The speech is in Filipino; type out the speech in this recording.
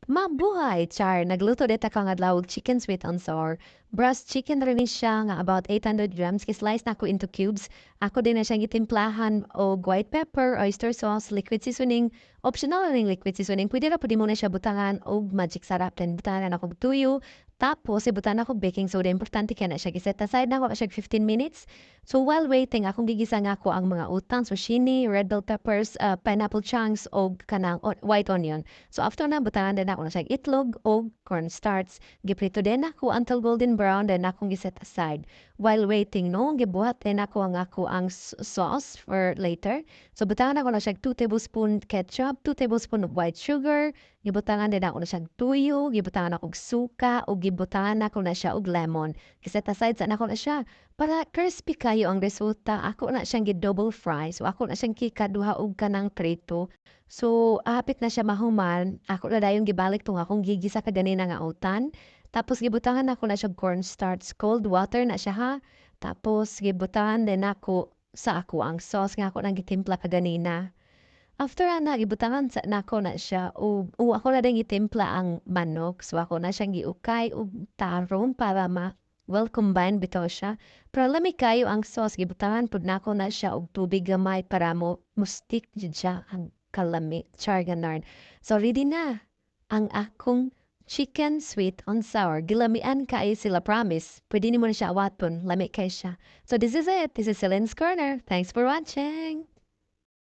Mabuhay, char. Nagluto dita ka nga adlaw og chicken sweet and sour. Breast chicken rin ni siya nga about 800 grams. Kislice na ako into cubes. Ako din na siyang gitimplahan og white pepper, oyster sauce, liquid seasoning. Optional ring liquid seasoning. Pwede mo na siya butangan og magic sarap. Then butangan ako og tuyo. Tapos, ibutan ako baking soda. Importante kaya na siya. Giset aside na ako siya 15 minutes. So, while waiting, akong gigisa nga ako ang mga utang, zucchini, red bell peppers, pineapple chunks, o kanang white onion. So after na butangan din ako na siya itlog o cornstarch. Giprito din ako until golden brown then akong giset aside. While waiting no, gibuhat din ako ang sauce for later. So butangan ako na siya 2 tablespoon ketchup, 2 tablespoon of white sugar, gibutangan din ako na siya tuyo, gibutangan ako og suka o gibutangan ako na siya og lemon. Giset aside sa ako na siya para crispy kayo ang resulta. Ako na siyang gi-double fry. So ako na siyang kikaduha og kanang prito. So, hapit na siya mahuman, ako na dayon gibalik tong akong gigisa ka ganina nga utan. Tapos gibutangan ako na siya cornstarch, cold water na siya ha. Tapos gibutangan din ako sa ako ang sauce nga ako nang gitimpla ka ganina. After ana gibutangan sa nako na siya o ako na din gitimpla ang manok. So ako na siyang giukay og tarom para well combined bitaw siya. Pero lami kayo ang sauce gibutangan pud nako na siya og tubig gamay para mo stick jud siya ang kalami char ganon. So ready na ang akong chicken sweet and sour. Gilamian kay sila promise. Pwede ni mo na siya awatpon. Lami kay siya. So this is it. This is Celine's Corner. Thanks for watching.